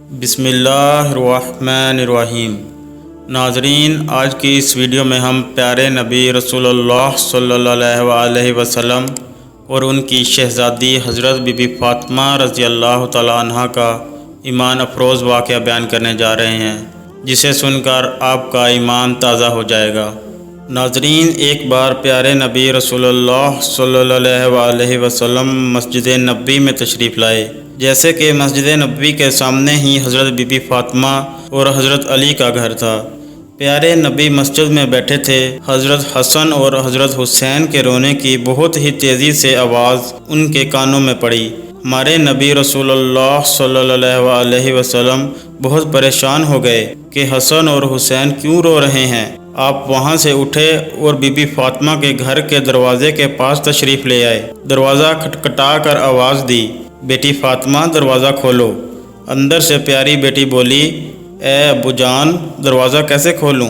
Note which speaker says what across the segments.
Speaker 1: بسم اللہ الرحمن الرحیم۔ ناظرین، آج کی اس ویڈیو میں ہم پیارے نبی رسول اللہ صلی اللہ علیہ وسلم اور ان کی شہزادی حضرت بی بی فاطمہ رضی اللہ تعالیٰ عنہ کا ایمان افروز واقعہ بیان کرنے جا رہے ہیں، جسے سن کر آپ کا ایمان تازہ ہو جائے گا۔ ناظرین، ایک بار پیارے نبی رسول اللہ صلی اللہ علیہ وسلم مسجد نبوی میں تشریف لائے۔ جیسے کہ مسجد نبوی کے سامنے ہی حضرت بی بی فاطمہ اور حضرت علی کا گھر تھا۔ پیارے نبی مسجد میں بیٹھے تھے۔ حضرت حسن اور حضرت حسین کے رونے کی بہت ہی تیزی سے آواز ان کے کانوں میں پڑی۔ ہمارے نبی رسول اللہ صلی اللہ علیہ وسلم بہت پریشان ہو گئے کہ حسن اور حسین کیوں رو رہے ہیں۔ آپ وہاں سے اٹھے اور بی بی فاطمہ کے گھر کے دروازے کے پاس تشریف لے آئے۔ دروازہ کھٹکھٹا کر آواز دی، بیٹی فاطمہ دروازہ کھولو۔ اندر سے پیاری بیٹی بولی، اے ابو جان، دروازہ کیسے کھولوں؟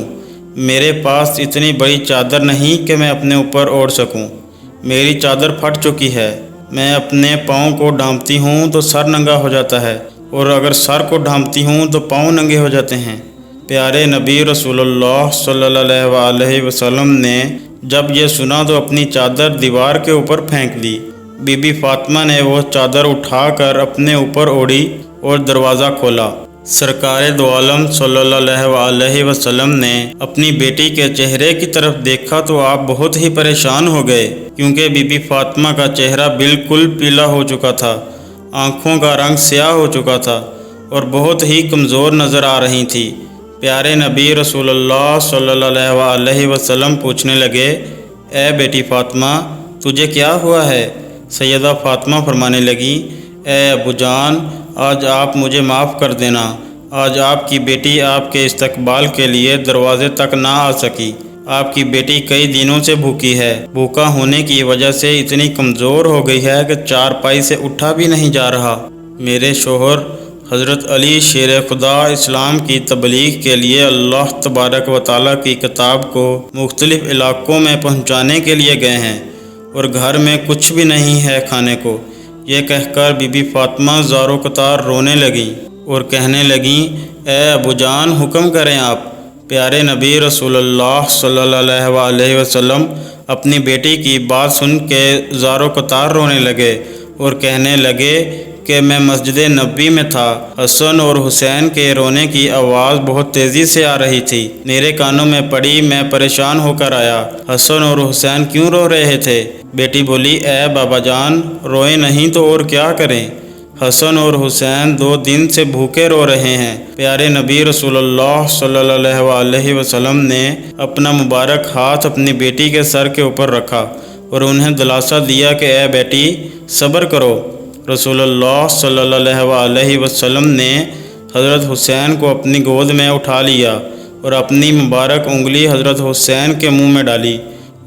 Speaker 1: میرے پاس اتنی بڑی چادر نہیں کہ میں اپنے اوپر اوڑھ سکوں۔ میری چادر پھٹ چکی ہے۔ میں اپنے پاؤں کو ڈھانپتی ہوں تو سر ننگا ہو جاتا ہے، اور اگر سر کو ڈھانپتی ہوں تو پاؤں ننگے ہو جاتے ہیں۔ پیارے نبی رسول اللہ صلی اللہ علیہ وسلم نے جب یہ سنا تو اپنی چادر دیوار کے اوپر پھینک دی۔ بی بی فاطمہ نے وہ چادر اٹھا کر اپنے اوپر اوڑھی اور دروازہ کھولا۔ سرکار دو عالم صلی اللہ علیہ وسلم نے اپنی بیٹی کے چہرے کی طرف دیکھا تو آپ بہت ہی پریشان ہو گئے، کیونکہ بی بی فاطمہ کا چہرہ بالکل پیلا ہو چکا تھا، آنکھوں کا رنگ سیاہ ہو چکا تھا اور بہت ہی کمزور نظر آ رہی تھی۔ پیارے نبی رسول اللہ صلی اللہ علیہ وسلم پوچھنے لگے، اے بیٹی فاطمہ، تجھے کیا ہوا ہے؟ سیدہ فاطمہ فرمانے لگی، اے ابو جان، آج آپ مجھے معاف کر دینا۔ آج آپ کی بیٹی آپ کے استقبال کے لیے دروازے تک نہ آ سکی۔ آپ کی بیٹی کئی دنوں سے بھوکی ہے۔ بھوکا ہونے کی وجہ سے اتنی کمزور ہو گئی ہے کہ چارپائی سے اٹھا بھی نہیں جا رہا۔ میرے شوہر حضرت علی شیر خدا اسلام کی تبلیغ کے لیے اللہ تبارک و تعالیٰ کی کتاب کو مختلف علاقوں میں پہنچانے کے لیے گئے ہیں، اور گھر میں کچھ بھی نہیں ہے کھانے کو۔ یہ کہہ کر بی بی فاطمہ زارو قطار رونے لگیں اور کہنے لگیں، اے ابو جان، حکم کریں آپ۔ پیارے نبی رسول اللہ صلی اللہ علیہ وسلم اپنی بیٹی کی بات سن کے زارو قطار رونے لگے اور کہنے لگے کہ میں مسجد نبوی میں تھا۔ حسن اور حسین کے رونے کی آواز بہت تیزی سے آ رہی تھی، میرے کانوں میں پڑی، میں پریشان ہو کر آیا۔ حسن اور حسین کیوں رو رہے تھے؟ بیٹی بولی، اے بابا جان، روئے نہیں تو اور کیا کریں؟ حسن اور حسین 2 دن سے بھوکے رو رہے ہیں۔ پیارے نبی رسول اللہ صلی اللہ علیہ وسلم نے اپنا مبارک ہاتھ اپنی بیٹی کے سر کے اوپر رکھا اور انہیں دلاسا دیا کہ اے بیٹی، صبر کرو۔ رسول اللہ صلی اللہ علیہ وسلم نے حضرت حسین کو اپنی گود میں اٹھا لیا اور اپنی مبارک انگلی حضرت حسین کے منہ میں ڈالی،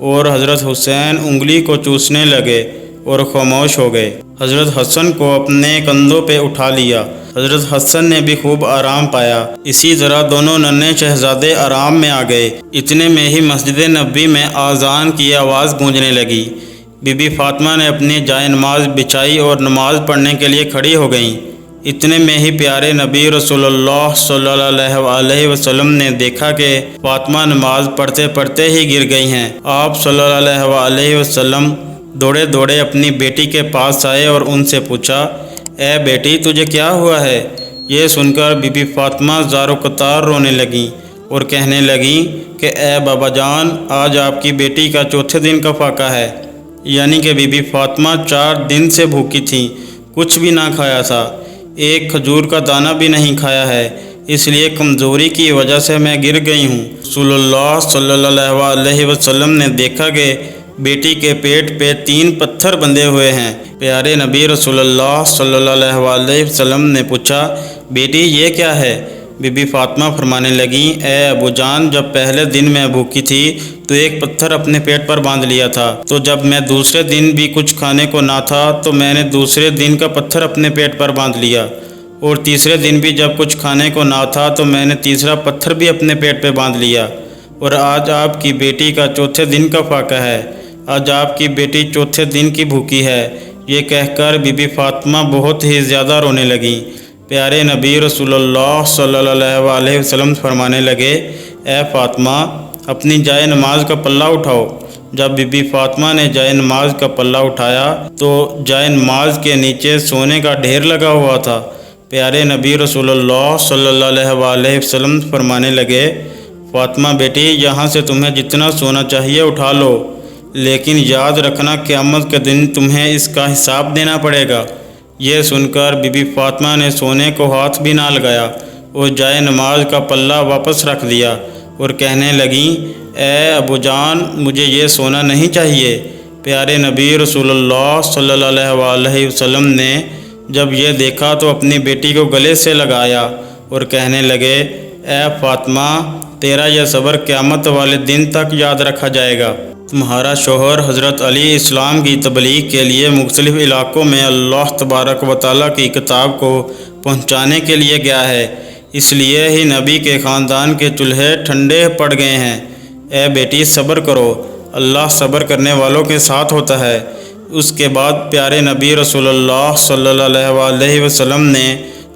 Speaker 1: اور حضرت حسین انگلی کو چوسنے لگے اور خاموش ہو گئے۔ حضرت حسن کو اپنے کندھوں پہ اٹھا لیا۔ حضرت حسن نے بھی خوب آرام پایا۔ اسی طرح دونوں ننھے شہزادے آرام میں آ گئے۔ اتنے میں ہی مسجد نبوی میں اذان کی آواز گونجنے لگی۔ بی بی فاطمہ نے اپنی جائے نماز بچھائی اور نماز پڑھنے کے لیے کھڑی ہو گئیں۔ اتنے میں ہی پیارے نبی رسول اللہ صلی اللہ علیہ وسلم نے دیکھا کہ فاطمہ نماز پڑھتے پڑھتے ہی گر گئی ہیں۔ آپ صلی اللہ علیہ وسلم دوڑے دوڑے اپنی بیٹی کے پاس آئے اور ان سے پوچھا، اے بیٹی، تجھے کیا ہوا ہے؟ یہ سن کر بی بی فاطمہ زارو قطار رونے لگیں اور کہنے لگیں کہ اے بابا جان، آج آپ کی بیٹی کا 4تھے دن کا فاقہ ہے۔ یعنی کہ بی بی فاطمہ 4 دن سے بھوکی تھیں، کچھ بھی نہ کھایا تھا، ایک کھجور کا دانہ بھی نہیں کھایا ہے، اس لیے کمزوری کی وجہ سے میں گر گئی ہوں۔ رسول اللہ صلی اللہ علیہ وسلم نے دیکھا کہ بیٹی کے پیٹ پہ 3 پتھر بندھے ہوئے ہیں۔ پیارے نبی رسول اللہ صلی اللہ علیہ وسلم نے پوچھا، بیٹی یہ کیا ہے؟ بی بی فاطمہ فرمانے لگیں، اے ابو جان، جب پہلے دن میں بھوکی تھی تو ایک پتھر اپنے پیٹ پر باندھ لیا تھا، تو جب میں دوسرے دن بھی کچھ کھانے کو نہ تھا تو میں نے دوسرے دن کا پتھر اپنے پیٹ پر باندھ لیا، اور تیسرے دن بھی جب کچھ کھانے کو نہ تھا تو میں نے تیسرا پتھر بھی اپنے پیٹ پہ باندھ لیا، اور آج آپ کی بیٹی کا 4تھے دن کا فاقہ ہے۔ آج آپ کی بیٹی 4تھے دن کی بھوکی ہے۔ یہ کہہ کر بی بی فاطمہ بہت ہی زیادہ رونے لگیں۔ پیارے نبی رسول اللہ صلی اللہ علیہ وسلم فرمانے لگے، اے فاطمہ اپنی جائے نماز کا پلہ اٹھاؤ۔ جب بی بی فاطمہ نے جائے نماز کا پلہ اٹھایا تو جائے نماز کے نیچے سونے کا ڈھیر لگا ہوا تھا۔ پیارے نبی رسول اللہ صلی اللہ علیہ وسلم فرمانے لگے، فاطمہ بیٹی یہاں سے تمہیں جتنا سونا چاہیے اٹھا لو، لیکن یاد رکھنا قیامت کے دن تمہیں اس کا حساب دینا پڑے گا۔ یہ سن کر بی بی فاطمہ نے سونے کو ہاتھ بھی نہ لگایا اور جائے نماز کا پلہ واپس رکھ دیا اور کہنے لگیں، اے ابو جان مجھے یہ سونا نہیں چاہیے۔ پیارے نبی رسول اللہ صلی اللہ علیہ وسلم نے جب یہ دیکھا تو اپنی بیٹی کو گلے سے لگایا اور کہنے لگے، اے فاطمہ تیرا یہ صبر قیامت والے دن تک یاد رکھا جائے گا۔ تمہارا شوہر حضرت علی اسلام کی تبلیغ کے لیے مختلف علاقوں میں اللہ تبارک و تعالیٰ کی کتاب کو پہنچانے کے لیے گیا ہے، اس لیے ہی نبی کے خاندان کے چولہے ٹھنڈے پڑ گئے ہیں۔ اے بیٹی صبر کرو، اللہ صبر کرنے والوں کے ساتھ ہوتا ہے۔ اس کے بعد پیارے نبی رسول اللہ صلی اللہ علیہ وسلم نے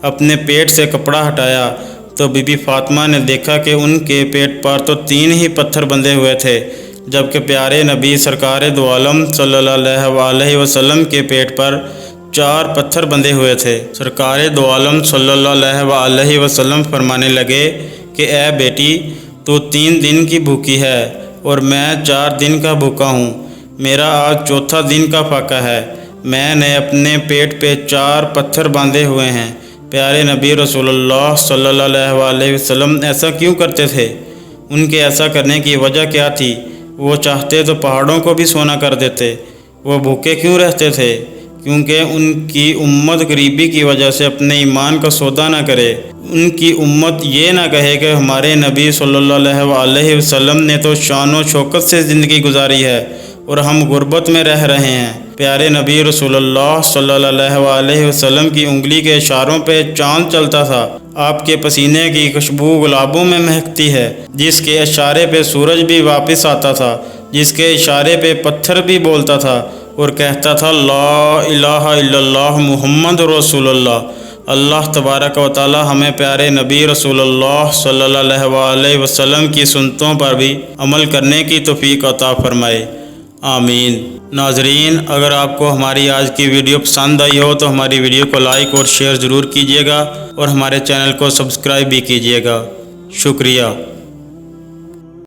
Speaker 1: اپنے پیٹ سے کپڑا ہٹایا تو بی بی فاطمہ نے دیکھا کہ ان کے پیٹ پر تو 3 ہی پتھر بندھے ہوئے تھے، جبکہ پیارے نبی سرکار دو عالم صلی اللہ علیہ وسلم کے پیٹ پر 4 پتھر بندھے ہوئے تھے۔ سرکار دو عالم صلی اللہ علیہ وسلم فرمانے لگے کہ اے بیٹی تو 3 دن کی بھوکی ہے اور میں 4 دن کا بھوکا ہوں، میرا آج 4تھا دن کا فاقہ ہے، میں نے اپنے پیٹ پہ 4 پتھر باندھے ہوئے ہیں۔ پیارے نبی رسول اللہ صلی اللہ علیہ وسلم ایسا کیوں کرتے تھے؟ ان کے ایسا کرنے کی وجہ کیا تھی؟ وہ چاہتے تو پہاڑوں کو بھی سونا کر دیتے۔ وہ بھوکے کیوں رہتے تھے؟ کیونکہ ان کی امت غریبی کی وجہ سے اپنے ایمان کا سودا نہ کرے، ان کی امت یہ نہ کہے کہ ہمارے نبی صلی اللہ علیہ وسلم نے تو شان و شوکت سے زندگی گزاری ہے اور ہم غربت میں رہ رہے ہیں۔ پیارے نبی رسول اللہ صلی اللہ علیہ وسلم کی انگلی کے اشاروں پہ چاند چلتا تھا، آپ کے پسینے کی خوشبو گلابوں میں مہکتی ہے، جس کے اشارے پہ سورج بھی واپس آتا تھا، جس کے اشارے پہ پتھر بھی بولتا تھا اور کہتا تھا لا الہ الا اللہ محمد رسول اللہ۔ اللہ تبارک و تعالی ہمیں پیارے نبی رسول اللہ صلی اللہ علیہ وسلم کی سنتوں پر بھی عمل کرنے کی توفیق عطا فرمائے، آمین۔ ناظرین اگر آپ کو ہماری آج کی ویڈیو پسند آئی ہو تو ہماری ویڈیو کو لائک اور شیئر ضرور کیجیے گا اور ہمارے چینل کو سبسکرائب بھی کیجیے گا۔ شکریہ۔